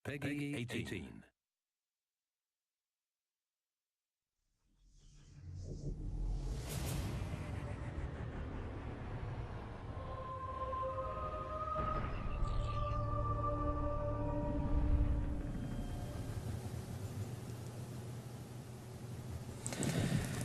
Peggy 18.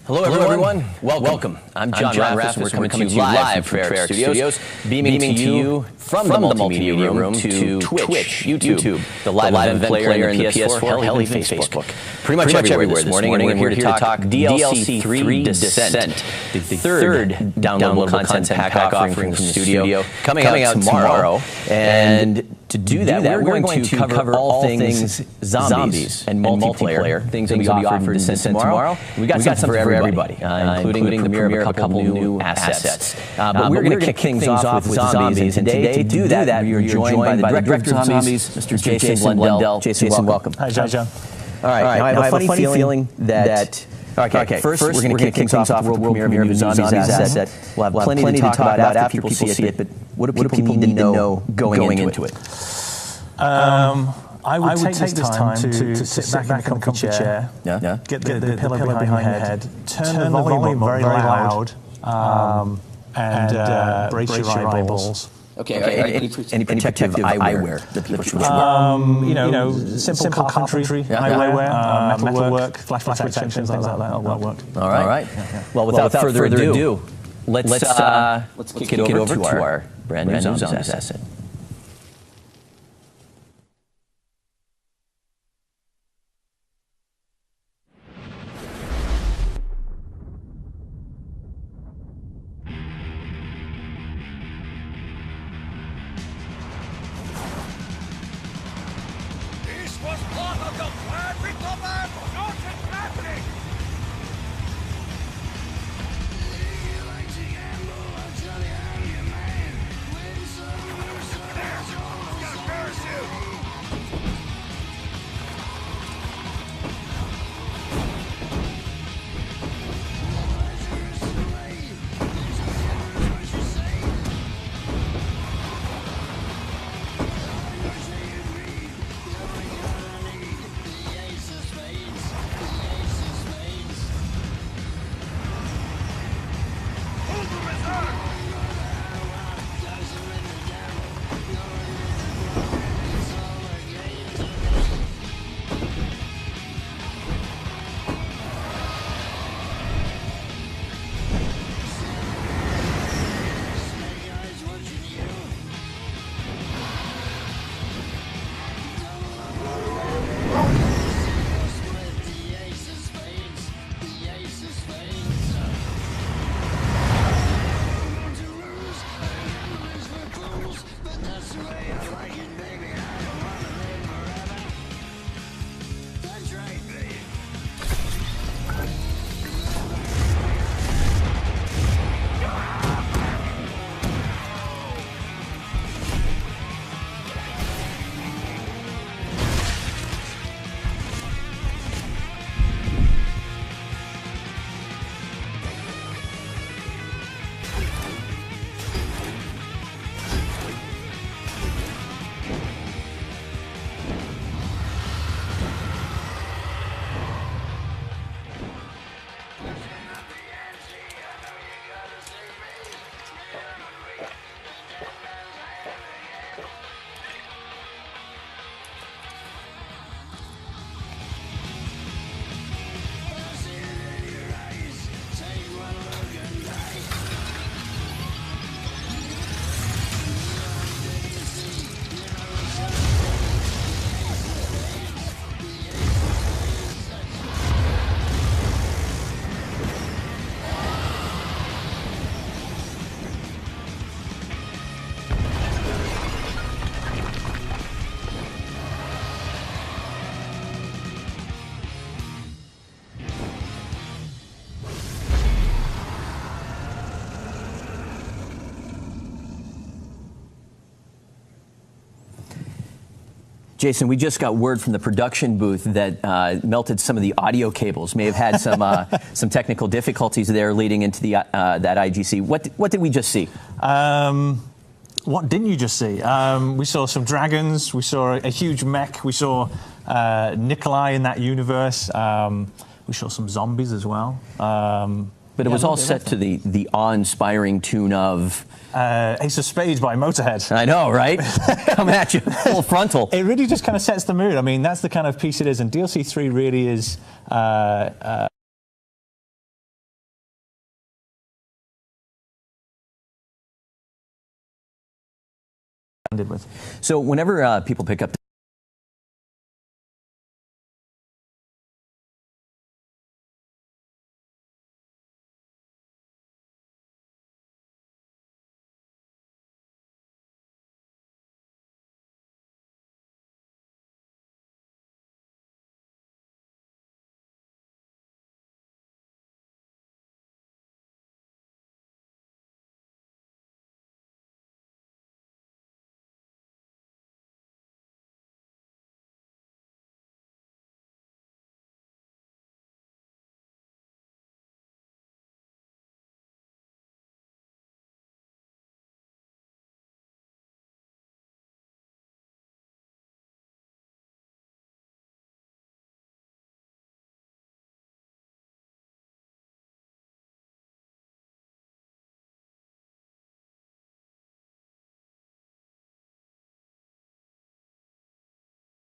Hello, everyone. Welcome. I'm John Raffis, and we're coming to you live from Treyarch Studios, beaming to you from the multimedia room to Twitch, YouTube, the live event player in the PS4, hell, even Facebook. Pretty much everywhere this morning, and we're here to talk DLC 3 Descent, the third downloadable content pack offering from the studio, coming out tomorrow. And to do that, we're going to cover all things zombies and multiplayer, things that we offer in Descent tomorrow. We've got something for everybody, including the premiere of a couple new assets. But we're going to kick things off with zombies, and today, to do that, we are joined by the director of zombies, Mr. Jason Blundell. Jason, welcome. Hi, John. All right, now I have a funny feeling that... Okay, first we're going to kick things off with the world premiere of a new zombies asset. We'll have plenty to talk about after people see it, but what do people need to know going into it? I would take this time to sit back in a comfy chair, get the pillow behind your head, turn the volume very loud, and brace your eyeballs. Okay. Any protective eyewear that people should wear? Simple carpentry eyewear, metalwork, flash protection, things like that. That'll work. All right. Well, without further ado, let's kick it over to our brand new zombies asset. Jason, we just got word from the production booth that melted some of the audio cables. May have had some technical difficulties there leading into the that IGC. What did we just see? What didn't you just see? We saw some dragons. We saw a huge mech. We saw Nikolai in that universe. We saw some zombies as well. But it was all set to the awe-inspiring tune of Ace of Spades by Motorhead. I know, right? Come at you, full frontal. It really just kind of sets the mood. I mean, that's the kind of piece it is, and DLC 3 really is. With. So whenever people pick up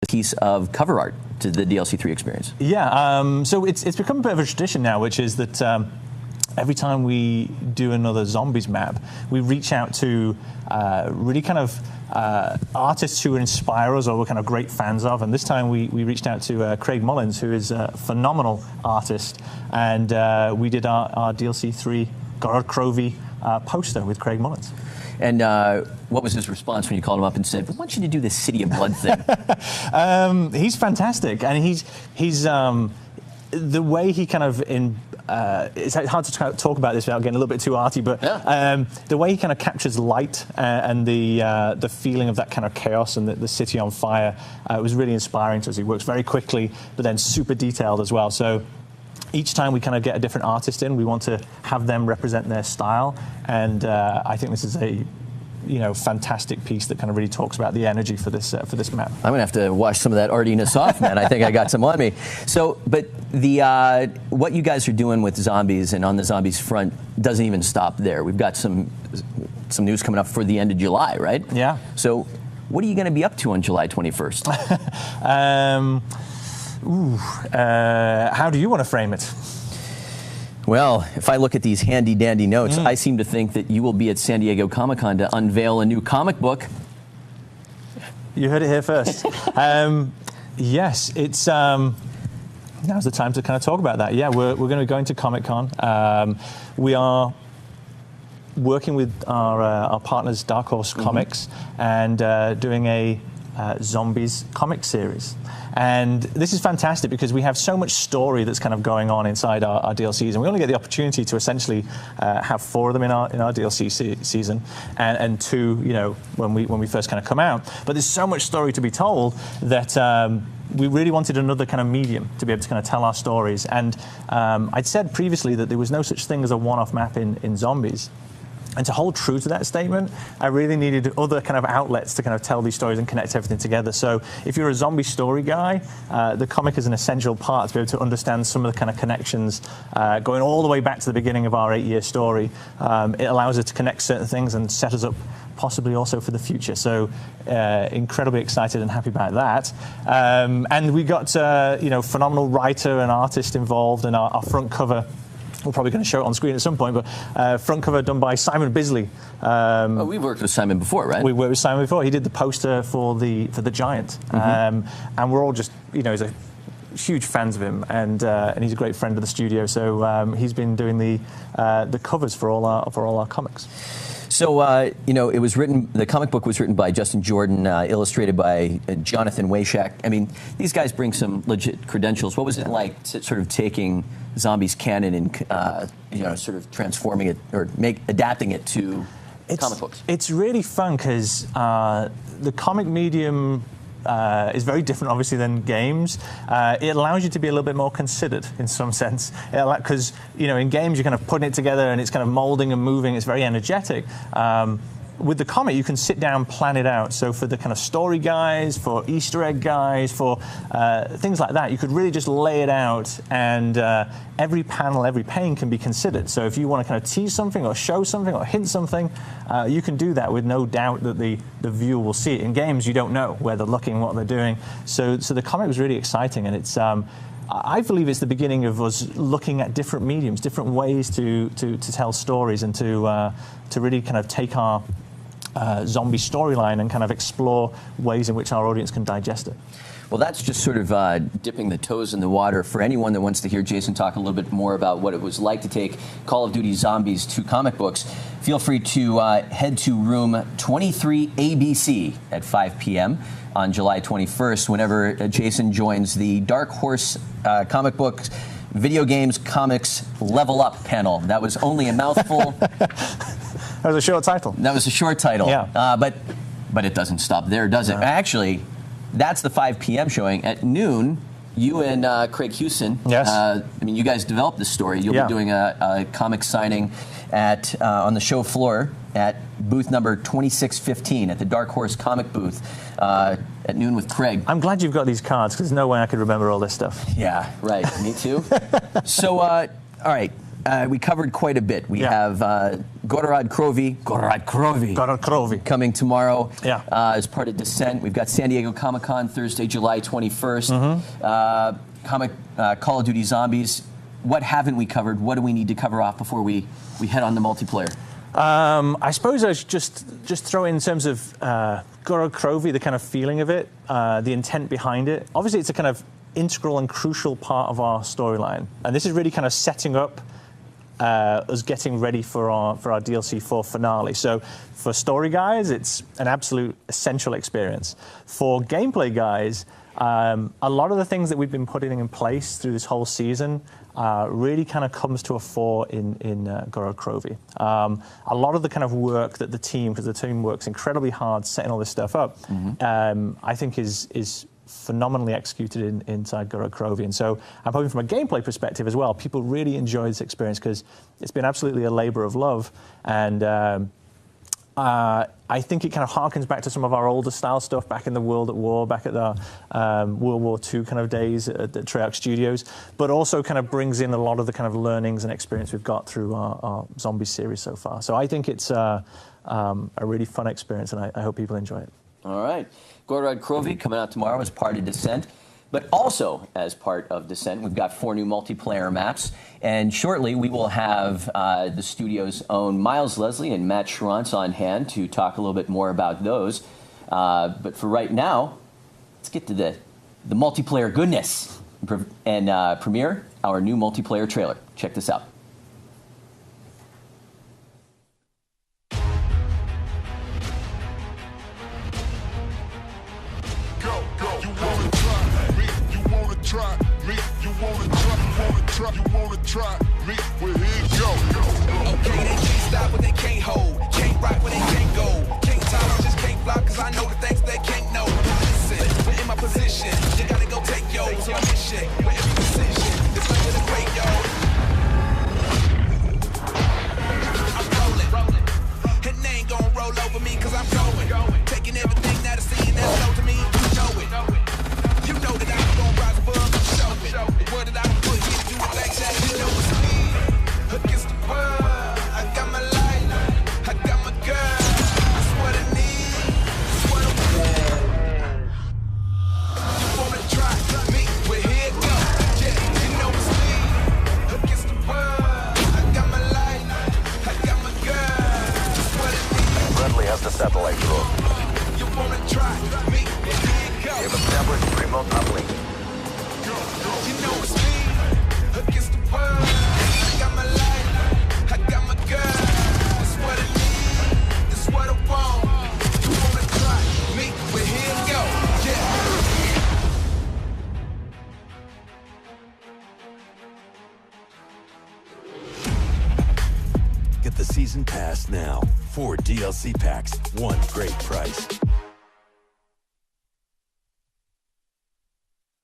piece of cover art to the DLC 3 experience. Yeah, so it's become a bit of a tradition now, which is that every time we do another Zombies map, we reach out to really kind of artists who inspire us or we're kind of great fans of. And this time we reached out to Craig Mullins, who is a phenomenal artist. And we did our DLC 3 Gorod Krovi poster with Craig Mullins. And what was his response when you called him up and said, "I want you to do this City of Blood thing"? He's fantastic, and he's the way he kind of it's hard to talk about this without getting a little bit too arty, but the way he kind of captures light and the feeling of that kind of chaos and the city on fire was really inspiring to us. He works very quickly, but then super detailed as well. So each time we kind of get a different artist in, we want to have them represent their style, and I think this is a fantastic piece that kind of really talks about the energy for this map. I'm gonna have to wash some of that artiness off, man. I think I got some on me. So, but the what you guys are doing with zombies and on the zombies front doesn't even stop there. We've got some news coming up for the end of July, right? Yeah. So, what are you going to be up to on July 21st? How do you want to frame it? Well, if I look at these handy-dandy notes, I seem to think that you will be at San Diego Comic-Con to unveil a new comic book. You heard it here first. Yes, it's now's the time to kind of talk about that. Yeah, we're going to be going to Comic-Con. We are working with our partners, Dark Horse Comics, and doing a Zombies comic series. And this is fantastic because we have so much story that's kind of going on inside our DLCs, and we only get the opportunity to essentially have 4 of them in our DLC season, and 2, when we first kind of come out. But there's so much story to be told that we really wanted another kind of medium to be able to kind of tell our stories. And I'd said previously that there was no such thing as a one-off map in Zombies. And to hold true to that statement, I really needed other kind of outlets to kind of tell these stories and connect everything together. So if you're a zombie story guy, the comic is an essential part to be able to understand some of the kind of connections going all the way back to the beginning of our 8-year story. It allows us to connect certain things and set us up possibly also for the future. So incredibly excited and happy about that. And we got phenomenal writer and artist involved in our front cover. We're probably going to show it on screen at some point, but front cover done by Simon Bisley. We've worked with Simon before, right? We worked with Simon before. He did the poster for the Giant, and we're all just he's a huge fans of him, and he's a great friend of the studio. So he's been doing the covers for all our comics. So, it was written, the comic book was written by Justin Jordan, illustrated by Jonathan Wayshak. I mean, these guys bring some legit credentials. What was it like sort of taking Zombies canon and, sort of transforming it or adapting it to comic books? It's really fun because the comic medium is very different, obviously, than games. It allows you to be a little bit more considered in some sense, because in games you're kind of putting it together and it's kind of molding and moving. It's very energetic. with the comic, you can sit down, plan it out. So for the kind of story guys, for Easter egg guys, for things like that, you could really just lay it out, and every panel, every pane can be considered. So if you want to kind of tease something or show something or hint something, you can do that with no doubt that the viewer will see it. In games, you don't know where they're looking, what they're doing. So the comic was really exciting, and it's I believe it's the beginning of us looking at different mediums, different ways to tell stories, and to really kind of take our zombie storyline and kind of explore ways in which our audience can digest it. Well, that's just sort of dipping the toes in the water. For anyone that wants to hear Jason talk a little bit more about what it was like to take Call of Duty Zombies to comic books, feel free to head to room 23 ABC at 5 p.m. on July 21st, whenever Jason joins the Dark Horse comic books, video games, comics, level up panel. That was only a mouthful. That was a short title. That was a short title. Yeah. But it doesn't stop there, does it? Actually, that's the 5 p.m. showing. At noon, you and Craig Hewson, yes. I mean, you guys developed this story. You'll be doing a comic signing at on the show floor at booth number 2615 at the Dark Horse comic booth at noon with Craig. I'm glad you've got these cards, because there's no way I could remember all this stuff. Yeah, right. Me too. So, all right. We covered quite a bit. We have Gorod Krovi coming tomorrow as part of Descent. We've got San Diego Comic-Con Thursday, July 21st. Call of Duty Zombies. What haven't we covered? What do we need to cover off before we head on to multiplayer? I suppose I should just throw in terms of Gorod Krovi, the kind of feeling of it, the intent behind it. Obviously, it's a kind of integral and crucial part of our storyline. And this is really kind of setting up us getting ready for our DLC 4 finale. So for story guys, it's an absolute essential experience. For gameplay guys, a lot of the things that we've been putting in place through this whole season really kind of comes to a fore in Gorod Krovi. A lot of the kind of work that the team, because the team works incredibly hard setting all this stuff up, I think is phenomenally executed inside Gorod Krovi. And so I'm hoping from a gameplay perspective as well, people really enjoy this experience, because it's been absolutely a labor of love. And I think it kind of harkens back to some of our older style stuff back in the World at War, back at the World War II kind of days at the Treyarch Studios, but also kind of brings in a lot of the kind of learnings and experience we've got through our zombie series so far. So I think it's a really fun experience, and I hope people enjoy it. All right. Gorod Krovi coming out tomorrow as part of Descent. But also as part of Descent, we've got 4 new multiplayer maps. And shortly, we will have the studio's own Miles Leslie and Matt Schrantz on hand to talk a little bit more about those. But for right now, let's get to the multiplayer goodness and premiere our new multiplayer trailer. Check this out. Try me, you wanna try me, well here you go. Okay, they can't stop what they can't hold, can't rock what they can't go, can't talk, just can't block, cause I know the things they can't know. Listen, we're in my position, you gotta go take yours, your mission, with every decision, it's like with a great yo. I'm rolling, and they ain't gon' roll over me, cause I'm going, taking everything that I see and that's low to me, you know it. You know that I'm gon' rise above and show it. The word that I put here, do it like that. You know it's me against the world. I got my life, I got my girl. That's what I need, that's what I want. You wanna try me? Well, here it go. Yeah, you know it's me against the world. I got my life, I got my girl. That's what I need. Friendly has the satellite drone. You wanna try me? Well, here it go. We have established remote uplink. You know it's me against the world. I got my life, I got my girl. That's what I need, that's what I want. You wanna try me? Well, here we go. Yeah. Get the season pass now. 4 DLC packs, 1 great price.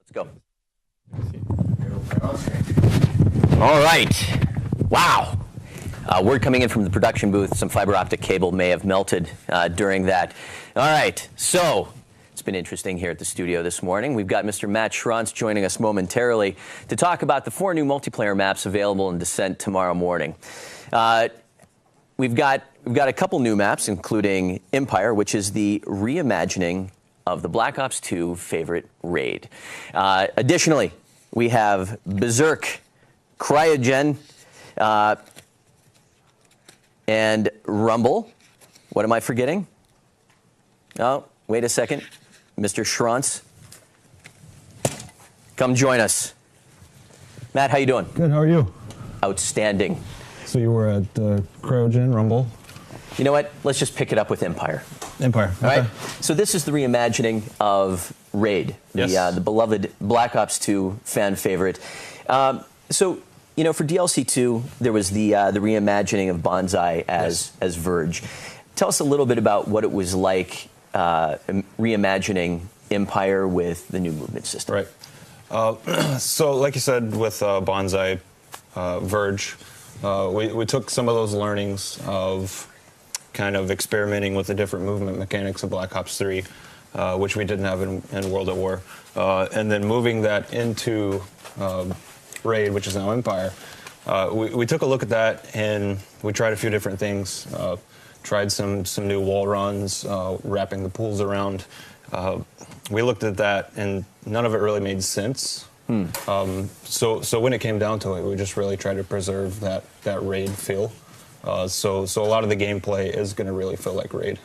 Let's go. All right. Wow. Word coming in from the production booth, some fiber optic cable may have melted during that. All right, so it's been interesting here at the studio this morning. We've got Mr. Matt Schranz joining us momentarily to talk about the 4 new multiplayer maps available in Descent tomorrow morning. We've got a couple new maps, including Empire, which is the reimagining of the Black Ops 2 favorite raid. Additionally, we have Berserk, Cryogen, and Rumble. What am I forgetting? Oh, wait a second. Mr. Schranz, come join us. Matt, how you doing? Good, how are you? Outstanding. So you were at Cryogen, Rumble? You know what? Let's just pick it up with Empire. Empire, okay. All right? So this is the reimagining of Raid, Yes. the beloved Black Ops 2 fan favorite. So, you know, for DLC 2, there was the reimagining of Bonsai as Verge. Tell us a little bit about what it was like reimagining Empire with the new movement system. Right. So, like you said, with Bonsai, Verge, we took some of those learnings of kind of experimenting with the different movement mechanics of Black Ops 3, which we didn't have in World at War, and then moving that into Raid, which is now Empire. We took a look at that and we tried a few different things. Tried some new wall runs, wrapping the pools around. We looked at that and none of it really made sense. So when it came down to it, we just really tried to preserve that Raid feel. So a lot of the gameplay is going to really feel like Raid.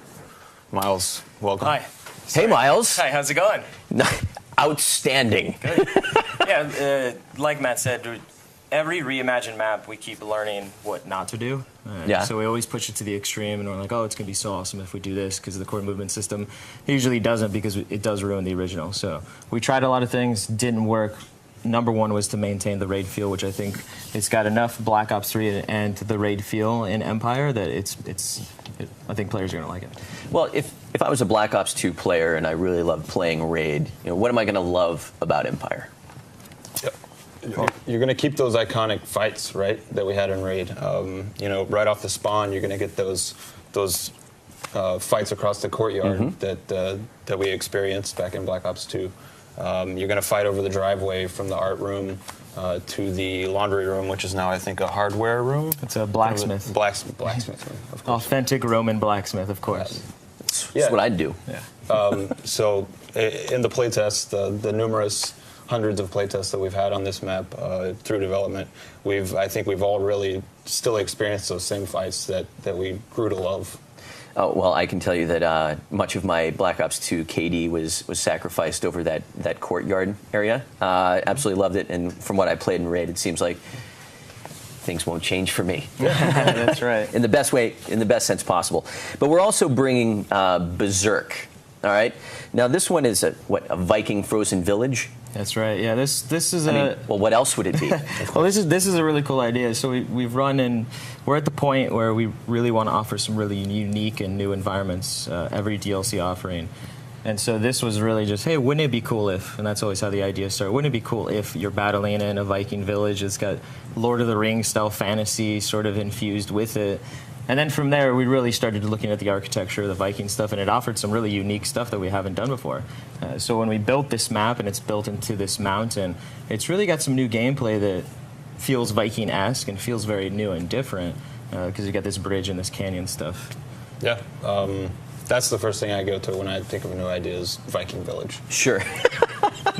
Miles, welcome. Hi. Hey, Miles. Hi, how's it going? Outstanding. Good. Yeah, like Matt said, every reimagined map, we keep learning what not to do. Yeah. So we always push it to the extreme, and we're like, oh, it's going to be so awesome if we do this, because the core movement system usually doesn't, because it does ruin the original. So we tried a lot of things, didn't work. Number one was to maintain the Raid feel, which I think it's got enough Black Ops 3 and the Raid feel in Empire that I think players are going to like it. Well, if I was a Black Ops 2 player and I really loved playing Raid, you know, what am I going to love about Empire? You're going to keep those iconic fights, right, that we had in Raid. You know, right off the spawn, you're going to get those fights across the courtyard that we experienced back in Black Ops 2. You're going to fight over the driveway from the art room to the laundry room, which is now, I think, a hardware room. It's a blacksmith. Blacksmith room, of course. Authentic Roman blacksmith, of course. That's what I'd do. Yeah. So in the playtest, the numerous hundreds of playtests that we've had on this map through development, I think we've all really still experienced those same fights that we grew to love. Oh, well, I can tell you that much of my Black Ops 2 KD was sacrificed over that courtyard area. Absolutely loved it, and from what I played in Raid, it seems like things won't change for me. That's right. In the best way, in the best sense possible. But we're also bringing Berserk. All right. Now this one is a Viking frozen village. That's right. Yeah. This is well, what else would it be? Well, this is a really cool idea. So we've run, and we're at the point where we really want to offer some really unique and new environments every DLC offering. And so this was really just, hey, wouldn't it be cool if, and that's always how the ideas start, wouldn't it be cool if you're battling in a Viking village? It's got Lord of the Rings style fantasy sort of infused with it. And then from there, we really started looking at the architecture of the Viking stuff, and it offered some really unique stuff that we haven't done before. So when we built this map, and it's built into this mountain, it's really got some new gameplay that feels Viking-esque and feels very new and different, because you got this bridge and this canyon stuff. Yeah. That's the first thing I go to when I think of a new idea is Viking Village. Sure.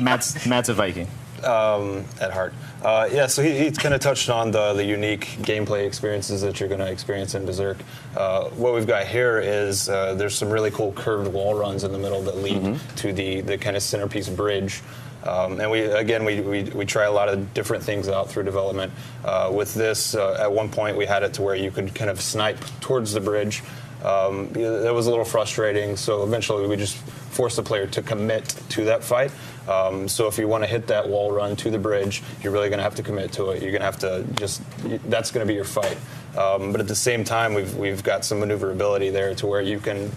Matt's a Viking. At heart. Yeah, so he kind of touched on the unique gameplay experiences that you're going to experience in Berserk. What we've got here is there's some really cool curved wall runs in the middle that lead to the kind of centerpiece bridge. And we try a lot of different things out through development. With this, at one point we had it to where you could kind of snipe towards the bridge. That was a little frustrating, so eventually we just forced the player to commit to that fight. So if you want to hit that wall run to the bridge, you're really going to have to commit to it. You're going to have to that's going to be your fight. But at the same time, we've got some maneuverability there to where you can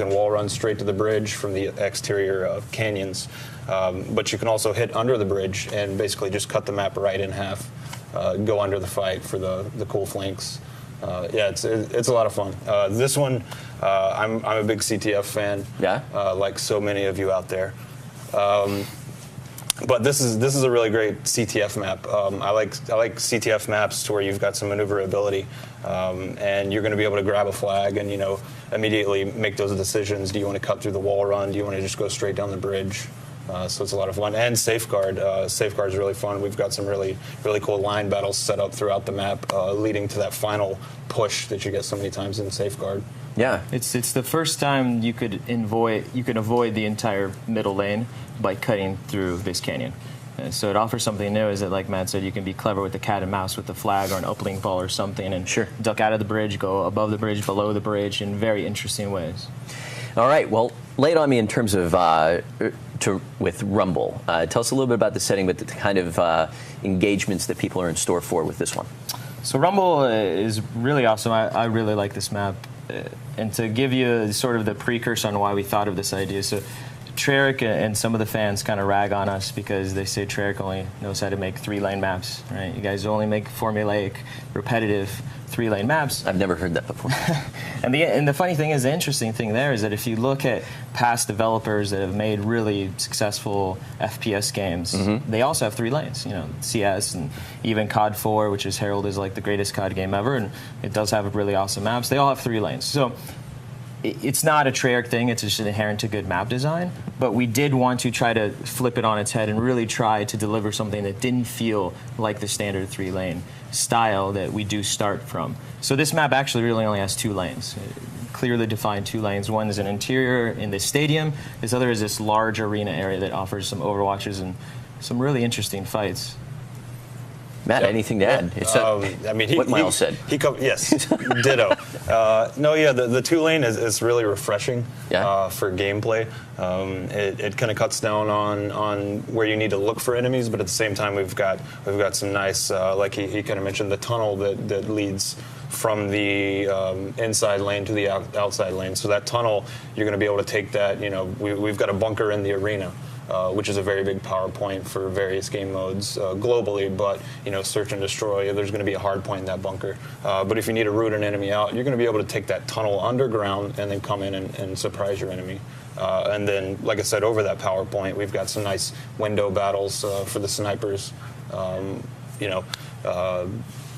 wall run straight to the bridge from the exterior canyons. But you can also hit under the bridge and basically just cut the map right in half, go under the fight for the cool flanks. Yeah, it's a lot of fun. This one, I'm a big CTF fan. Yeah. Like so many of you out there. But this is a really great CTF map. I like CTF maps to where you've got some maneuverability, and you're going to be able to grab a flag and immediately make those decisions. Do you want to cut through the wall run? Do you want to just go straight down the bridge? So it's a lot of fun. And Safeguard. Safeguard is really fun. We've got some really cool line battles set up throughout the map, leading to that final push that you get so many times in Safeguard. Yeah. It's the first time you could avoid the entire middle lane by cutting through this canyon. So it offers something new. Is that, like Matt said, you can be clever with the cat and mouse with the flag or an uplink ball or something, and sure, duck out of the bridge, go above the bridge, below the bridge in very interesting ways. All right. Well, lay it on me in terms of with Rumble. Tell us a little bit about the setting, but the kind of engagements that people are in store for with this one. So Rumble is really awesome. I really like this map. And to give you sort of the precursor on why we thought of this idea, so Treyarch and some of the fans kind of rag on us because they say Treyarch only knows how to make 3-lane maps, right? You guys only make formulaic, repetitive 3-lane maps. I've never heard that before. And the funny thing is, the interesting thing there is that if you look at past developers that have made really successful FPS games, they also have 3 lanes. CS and even COD 4, which is heralded as like the greatest COD game ever, and it does have really awesome maps. They all have 3 lanes. So it's not a Treyarch thing, it's just inherent to good map design, but we did want to try to flip it on its head and really try to deliver something that didn't feel like the standard 3-lane style that we do start from. So this map actually really only has 2 lanes, clearly defined 2 lanes. One is an interior in the stadium, this other is this large arena area that offers some overwatches and some really interesting fights. Matt, anything to add? It's what Miles said. Yes, ditto. The 2-lane is really refreshing for gameplay. It kind of cuts down on where you need to look for enemies, but at the same time we've got some nice, like he kind of mentioned, the tunnel that leads from the inside lane to the outside lane. So that tunnel, you're going to be able to take that. We've got a bunker in the arena. Which is a very big power point for various game modes globally, but search and destroy, there's going to be a hard point in that bunker. But if you need to root an enemy out, you're going to be able to take that tunnel underground and then come in and surprise your enemy. And then, like I said, over that power point, we've got some nice window battles for the snipers,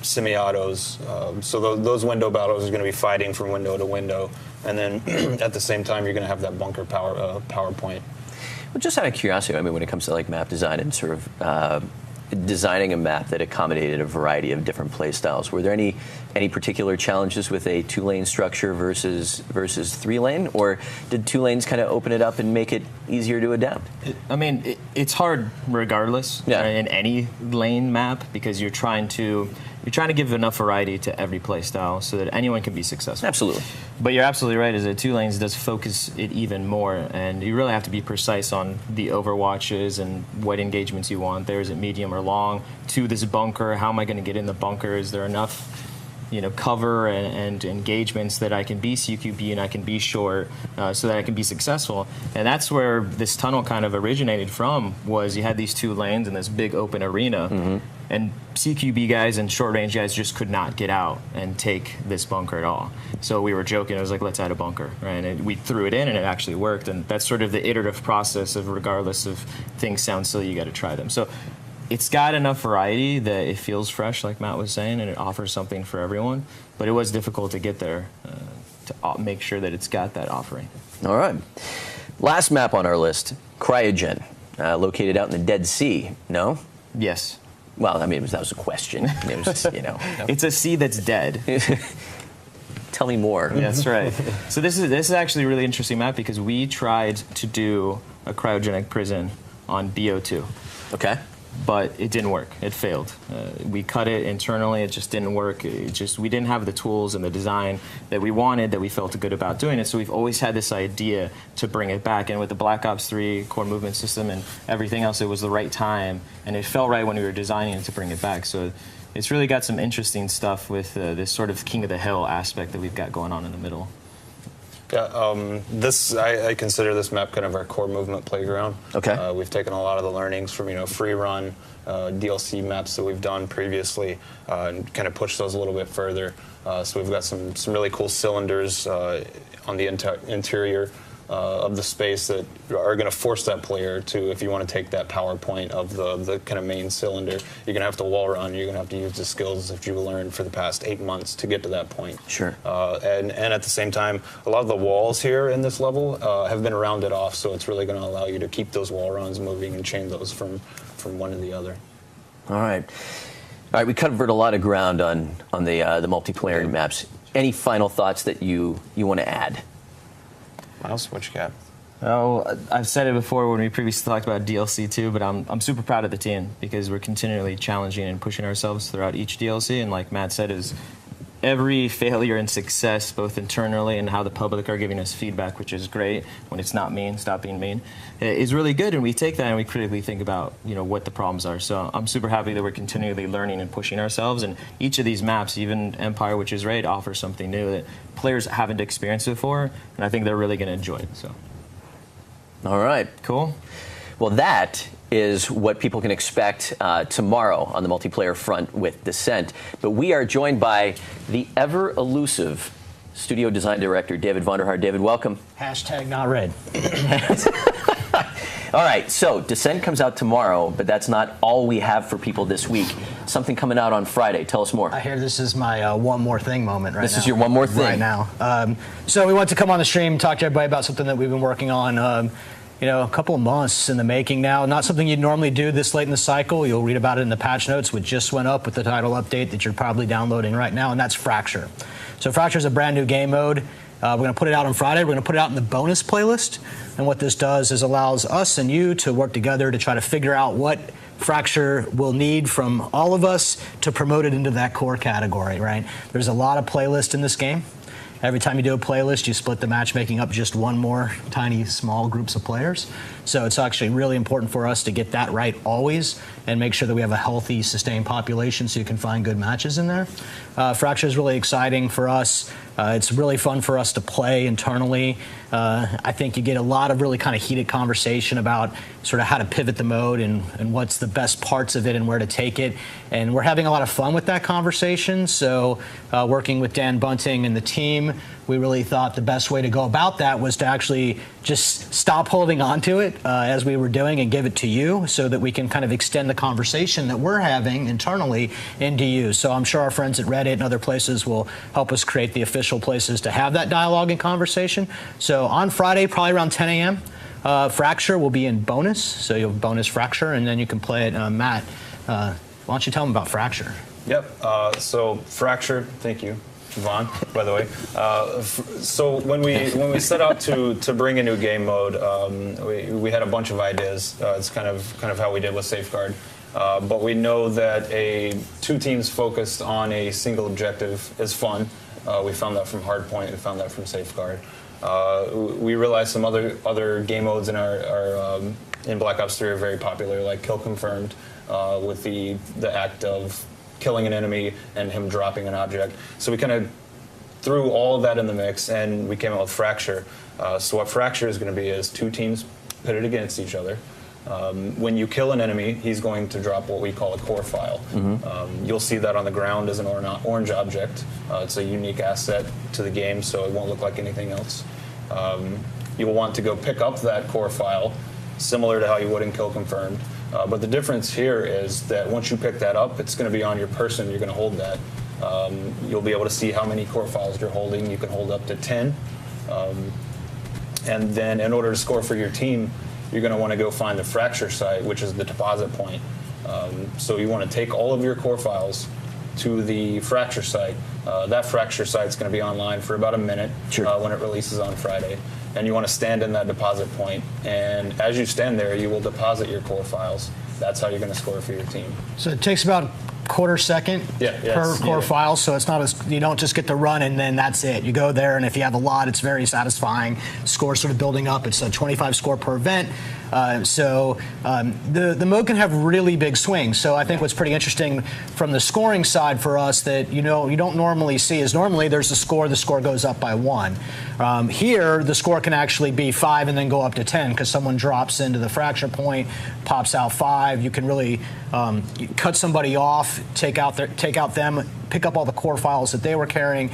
semi-autos. So those window battles are going to be fighting from window to window, and then at the same time, you're going to have that bunker power point. Well, just out of curiosity, when it comes to like map design and sort of designing a map that accommodated a variety of different play styles, were there any particular challenges with a 2-lane structure versus 3-lane, or did 2 lanes kind of open it up and make it easier to adapt? It's hard regardless in any lane map because you're trying to give enough variety to every play style so that anyone can be successful. Absolutely. But you're absolutely right, is that 2 lanes does focus it even more, and you really have to be precise on the overwatches and what engagements you want. There, is it medium or long? To this bunker, how am I going to get in the bunker? Is there enough cover and engagements that I can be CQB and I can be short so that I can be successful? And that's where this tunnel kind of originated from, was you had these 2 lanes in this big open arena, and CQB guys and short range guys just could not get out and take this bunker at all. So we were joking, it was like, let's add a bunker, right? And we threw it in and it actually worked, and that's sort of the iterative process of, regardless of things sound silly, you got to try them. So it's got enough variety that it feels fresh, like Matt was saying, and it offers something for everyone. But it was difficult to get there to make sure that it's got that offering. All right. Last map on our list, Cryogen, located out in the Dead Sea. No? Yes. Well, that was a question. It was, It's a sea that's dead. Tell me more. Yeah, that's right. So this is actually a really interesting map because we tried to do a cryogenic prison on BO2. Okay. But it didn't work. It failed. We cut it internally. It just didn't work. We didn't have the tools and the design that we wanted, that we felt good about doing it. So we've always had this idea to bring it back. And with the Black Ops 3 core movement system and everything else, it was the right time. And it felt right when we were designing it to bring it back. So it's really got some interesting stuff with this sort of King of the Hill aspect that we've got going on in the middle. Yeah, I consider this map kind of our core movement playground. Okay. We've taken a lot of the learnings from free run DLC maps that we've done previously and kind of pushed those a little bit further. So we've got some really cool cylinders on the interior of the space that are going to force that player to, if you want to take that power point of the kind of main cylinder, you're going to have to wall run. You're going to have to use the skills that you've learned for the past 8 months to get to that point. Sure. And at the same time, a lot of the walls here in this level have been rounded off, so it's really going to allow you to keep those wall runs moving and chain those from one to the other. All right. We covered a lot of ground on the multiplayer maps. Any final thoughts that you want to add? Miles, what you got? Oh, I've said it before when we previously talked about DLC too, but I'm super proud of the team because we're continually challenging and pushing ourselves throughout each DLC. And like Matt said, is every failure and success, both internally and how the public are giving us feedback, which is great when it's not mean, stop being mean, is really good. And we take that and we critically think about what the problems are. So I'm super happy that we're continually learning and pushing ourselves. And each of these maps, even Empire, which is great, offers something new that players haven't experienced before. And I think they're really going to enjoy it. So. All right. Cool. Well, that is what people can expect tomorrow on the multiplayer front with Descent. But we are joined by the ever-elusive studio design director, David Vonderhaar. David, welcome. Hashtag not read. All right, so Descent comes out tomorrow, but that's not all we have for people this week. Something coming out on Friday. Tell us more. I hear this is my one more thing moment right now. This is your one more thing? Right now. So we want to come on the stream, talk to everybody about something that we've been working on. A couple of months in the making now. Not something you'd normally do this late in the cycle. You'll read about it in the patch notes, which just went up with the title update that you're probably downloading right now, and that's Fracture. So Fracture is a brand new game mode. We're going to put it out on Friday. We're going to put it out in the bonus playlist. And what this does is allows us and you to work together to try to figure out what Fracture will need from all of us to promote it into that core category, right? There's a lot of playlists in this game. Every time you do a playlist, you split the matchmaking up just one more tiny, small groups of players. So it's actually really important for us to get that right always and make sure that we have a healthy, sustained population so you can find good matches in there. Fracture is really exciting for us. It's really fun for us to play internally. I think you get a lot of really kind of heated conversation about sort of how to pivot the mode and what's the best parts of it and where to take it. And we're having a lot of fun with that conversation. So working with Dan Bunting and the team, we really thought the best way to go about that was to actually just stop holding on to it as we were doing and give it to you so that we can kind of extend the conversation that we're having internally into you. So I'm sure our friends at Reddit and other places will help us create the official places to have that dialogue and conversation. So on Friday, probably around 10 a.m., Fracture will be in bonus. So you'll have bonus Fracture, and then you can play it. Matt, why don't you tell them about Fracture? Yep. So Fracture, thank you, Vaughn, by the way. So when we set out to bring a new game mode, we had a bunch of ideas. It's kind of how we did with Safeguard. But we know that two teams focused on a single objective is fun. We found that from Hardpoint. We found that from Safeguard. We realized some other game modes in in Black Ops 3 are very popular, like Kill Confirmed, with the act of killing an enemy and him dropping an object. So we kind of threw all of that in the mix, and we came out with Fracture. So what Fracture is going to be is two teams pitted against each other. When you kill an enemy, he's going to drop what we call a core file. Mm-hmm. You'll see that on the ground as an orange object. It's a unique asset to the game, so it won't look like anything else. You will want to go pick up that core file, similar to how you would in Kill Confirmed. But the difference here is that once you pick that up, it's going to be on your person. You're going to hold that. You'll be able to see how many core files you're holding. You can hold up to 10. And then in order to score for your team, you're going to want to go find the Fracture site, which is the deposit point. So you want to take all of your core files to the Fracture site. That Fracture site's going to be online for about a minute. Sure. When it releases on Friday. And you want to stand in that deposit point. And as you stand there, you will deposit your core files. That's how you're going to score for your team. So it takes about quarter second per core file, so it's not you don't just get to run and then that's it. You go there, and if you have a lot, it's very satisfying. Score sort of building up. It's a 25 score per event. The mode can have really big swings. So I think what's pretty interesting from the scoring side for us that you don't normally see is normally there's a score, the score goes up by 1. Here, the score can actually be 5 and then go up to 10 because someone drops into the fracture point, pops out 5. You can really cut somebody off, take out them, pick up all the core files that they were carrying,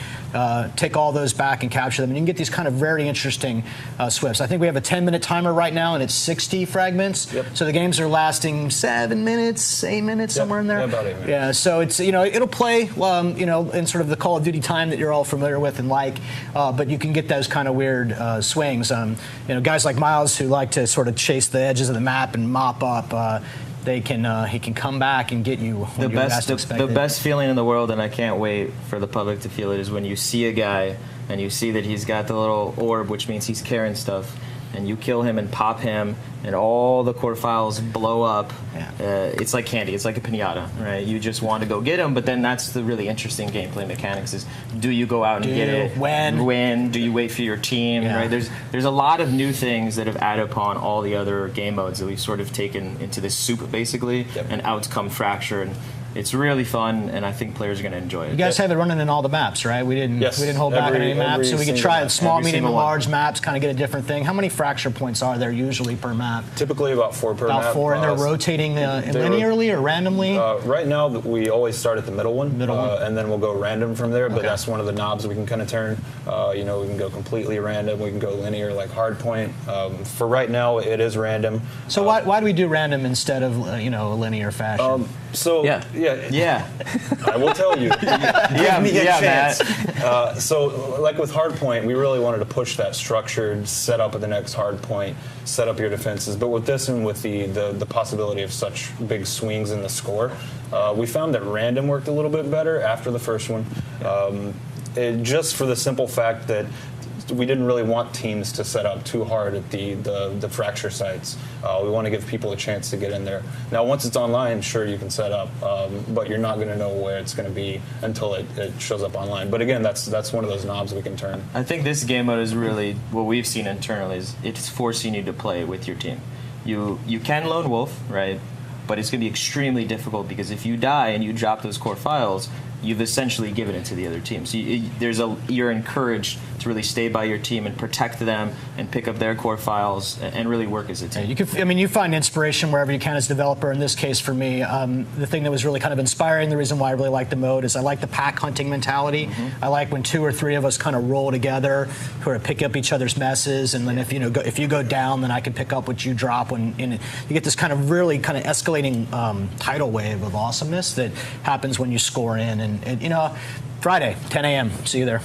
take all those back and capture them. And you can get these kind of very interesting swips. I think we have a 10-minute timer right now, and it's 60 fragments. Yep. So the games are lasting 7 minutes, 8 minutes, somewhere in there. Yeah, about 8 minutes. Yeah, so it's it'll play in sort of the Call of Duty time that you're all familiar with and like, but you can get those kind of weird swings. Guys like Miles who like to sort of chase the edges of the map and mop up. He can come back and get you when you best expect it. The best feeling in the world, and I can't wait for the public to feel it, is when you see a guy and you see that he's got the little orb, which means he's carrying stuff, and you kill him and pop him, and all the core files blow up. Yeah. It's like candy. It's like a piñata, right? You just want to go get him, but then that's the really interesting gameplay mechanics is, do you go out and get it? When? Do you wait for your team? Yeah. Right? There's a lot of new things that have added upon all the other game modes that we've sort of taken into this soup, basically, and out's come Fracture. And it's really fun, and I think players are going to enjoy it. You guys have it running in all the maps, right? We didn't hold back on any maps, so we could try small, medium, and large maps, kind of get a different thing. How many fracture points are there usually per map? Typically about 4 per map. About 4, and they're rotating linearly or randomly? Right now, we always start at the middle one, and then we'll go random from there, but that's one of the knobs we can kind of turn. We can go completely random, we can go linear like hardpoint. For right now, it is random. So why do we do random instead of a linear fashion? Yeah, I will tell you. Give me a chance. So, like with Hardpoint, we really wanted to push that structured set up at the next Hardpoint, set up your defenses. But with this and with the possibility of such big swings in the score, we found that random worked a little bit better after the first one, just for the simple fact that we didn't really want teams to set up too hard at the fracture sites. We want to give people a chance to get in there. Now, once it's online, sure, you can set up, but you're not going to know where it's going to be until it shows up online. But again, that's one of those knobs we can turn. I think this game mode is really, what we've seen internally, is it's forcing you to play with your team. You can lone wolf, right? But it's going to be extremely difficult because if you die and you drop those core files, you've essentially given it to the other team. So you're encouraged to really stay by your team and protect them and pick up their core files and really work as a team. You find inspiration wherever you can as a developer. In this case, for me, the thing that was really kind of inspiring, the reason why I really like the mode is I like the pack hunting mentality. Mm-hmm. I like when 2 or 3 of us kind of roll together, sort of pick up each other's messes, and then if you go down, then I can pick up what you drop. You get this kind of really kind of escalating tidal wave of awesomeness that happens when you score in. And Friday, 10 a.m. See you there.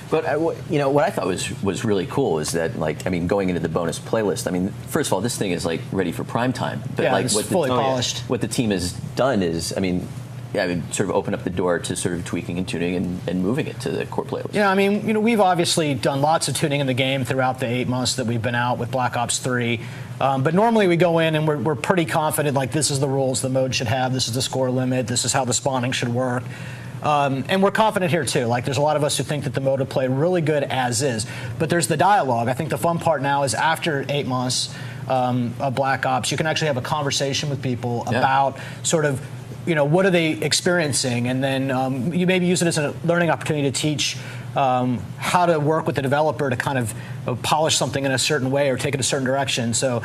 But what I thought was really cool is that, going into the bonus playlist. First of all, this thing is ready for prime time. But it's fully polished. What the team has done is, sort of open up the door to sort of tweaking and tuning and moving it to the core playlist. Yeah, we've obviously done lots of tuning in the game throughout the 8 months that we've been out with Black Ops 3. But normally we go in and we're pretty confident, this is the rules the mode should have, this is the score limit, this is how the spawning should work. And we're confident here too. There's a lot of us who think that the mode will play really good as is. But there's the dialogue. I think the fun part now is after 8 months of Black Ops, you can actually have a conversation with people about sort of, what are they experiencing? And then you maybe use it as a learning opportunity to teach how to work with the developer to kind of polish something in a certain way or take it a certain direction. So,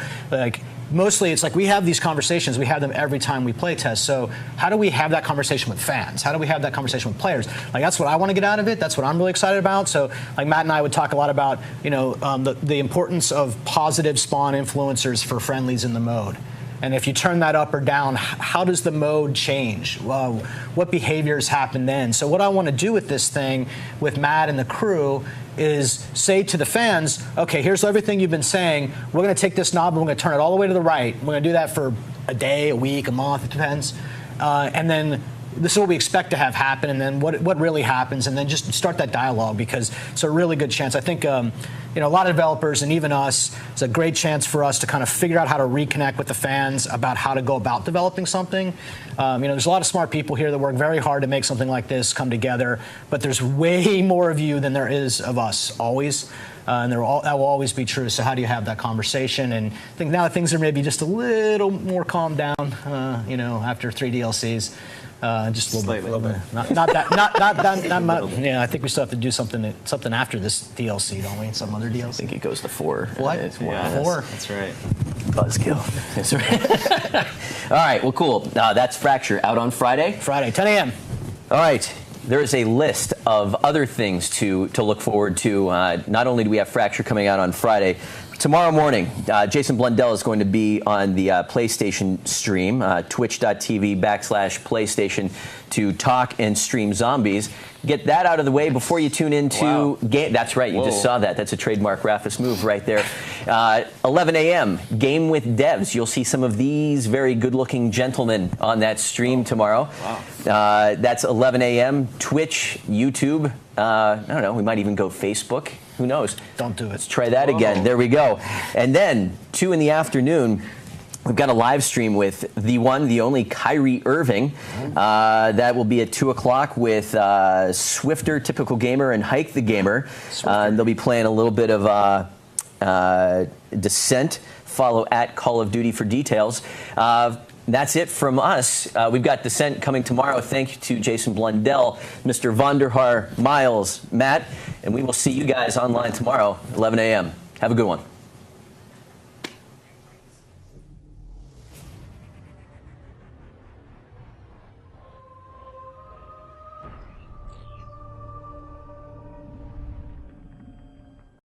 mostly it's we have these conversations. We have them every time we play test. So how do we have that conversation with fans? How do we have that conversation with players? That's what I want to get out of it. That's what I'm really excited about. So Matt and I would talk a lot about the importance of positive spawn influencers for friendlies in the mode. And if you turn that up or down, how does the mode change? What behaviors happen then? So what I want to do with this thing, with Matt and the crew, is say to the fans, okay, here's everything you've been saying. We're going to take this knob and we're going to turn it all the way to the right. We're going to do that for a day, a week, a month, it depends. And then this is what we expect to have happen, and then what really happens, and then just start that dialogue, because it's a really good chance. I think a lot of developers and even us, it's a great chance for us to kind of figure out how to reconnect with the fans about how to go about developing something. There's a lot of smart people here that work very hard to make something like this come together, but there's way more of you than there is of us, always. And that will always be true. So how do you have that conversation? And I think now things are maybe just a little more calmed down, after 3 DLCs. Just a little bit. Not that much. Yeah, I think we still have to do something after this DLC, don't we? Some other DLC. I think it goes to 4. What? Yeah, 4. That's right. Buzzkill. That's right. All right. Well, cool. That's Fracture out on Friday. Friday, 10 a.m. All right. There is a list of other things to look forward to. Not only do we have Fracture coming out on Friday, tomorrow morning, Jason Blundell is going to be on the PlayStation stream, twitch.tv/PlayStation, to talk and stream zombies. Get that out of the way before you tune into game. That's right, you just saw that. That's a trademark Rafis move right there. 11 a.m., Game with Devs. You'll see some of these very good-looking gentlemen on that stream tomorrow. Wow. That's 11 a.m., Twitch, YouTube. I don't know, we might even go Facebook. Who knows? Don't do it. Let's try that again. There we go. And then, 2 in the afternoon, we've got a live stream with the one, the only Kyrie Irving. That will be at 2 o'clock with Swifter, Typical Gamer, and Hike the Gamer. They'll be playing a little bit of Descent. Follow at Call of Duty for details. That's it from us. We've got Descent coming tomorrow. Thank you to Jason Blundell, Mr. Vonderhaar, Miles, Matt, and we will see you guys online tomorrow, 11 a.m. Have a good one.